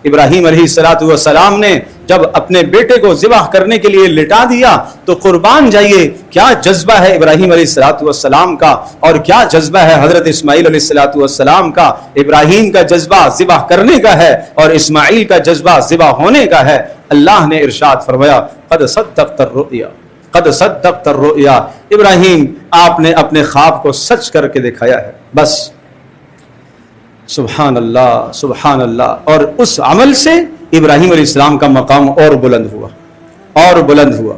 ابراہیم علیہ السلام نے جب اپنے بیٹے کو ذبح کرنے کے لیے لٹا دیا تو قربان جائیے کیا جذبہ ہے ابراہیم علیہ السلام کا اور کیا جذبہ ہے حضرت اسماعیل علیہ السلام کا۔ ابراہیم کا جذبہ ذبح کرنے کا ہے اور اسماعیل کا جذبہ ذبح ہونے کا ہے۔ اللہ نے ارشاد فرمایا قد صدقت الرؤیا، قد صدقت الرؤیا، ابراہیم آپ نے اپنے خواب کو سچ کر کے دکھایا ہے۔ بس سبحان اللہ سبحان اللہ۔ اور اس عمل سے ابراہیم علیہ السلام کا مقام اور بلند ہوا اور بلند ہوا،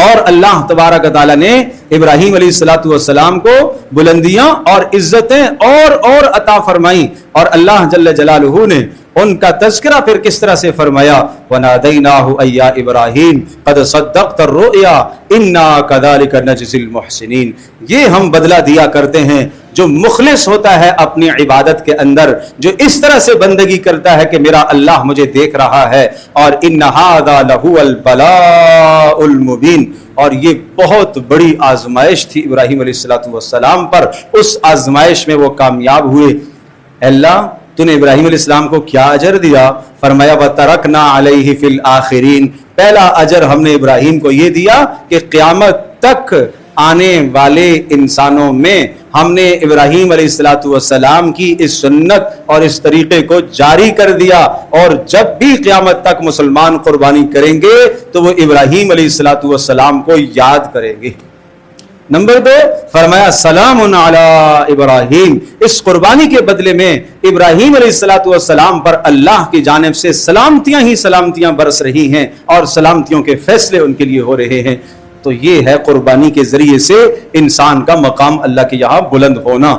اور اللہ تبارک تعالیٰ نے ابراہیم علیہ السلام کو بلندیاں اور عزتیں اور عطا فرمائیں، اور اللہ جل جلالہ نے ان کا تذکرہ پھر کس طرح سے فرمایا وَنَادَيْنَاهُ أَيْ يَا إِبْرَاهِيمُ قَدْ صَدَّقْتَ الرُّؤْيَا إِنَّا كَذَلِكَ نَجْزِي الْمُحْسِنِينَ۔ یہ ہم بدلہ دیا کرتے ہیں جو مخلص ہوتا ہے اپنی عبادت کے اندر، جو اس طرح سے بندگی کرتا ہے کہ میرا اللہ مجھے دیکھ رہا ہے۔ اور إِنَّ هَذَا لَهُوَ الْبَلَاءُ الْمُبِينُ، اور یہ بہت بڑی آزمائش تھی ابراہیم علیہ السلام پر، اس آزمائش میں وہ کامیاب ہوئے۔ اللہ تو نے ابراہیم علیہ السلام کو کیا اجر دیا؟ فرمایا وَتَرَكْنَا عَلَيْهِ فِي الْآخِرِينَ، پہلا اجر ہم نے ابراہیم کو یہ دیا کہ قیامت تک آنے والے انسانوں میں ہم نے ابراہیم علیہ السلام کی اس سنت اور اس طریقے کو جاری کر دیا، اور جب بھی قیامت تک مسلمان قربانی کریں گے تو وہ ابراہیم علیہ السلام کو یاد کریں گے۔ نمبر 2 فرمایا سلام علی ابراہیم، اس قربانی کے بدلے میں ابراہیم علیہ السلام پر اللہ کی جانب سے سلامتیاں ہی سلامتیاں برس رہی ہیں اور سلامتیوں کے فیصلے ان کے لیے ہو رہے ہیں۔ تو یہ ہے قربانی کے ذریعے سے انسان کا مقام اللہ کے یہاں بلند ہونا۔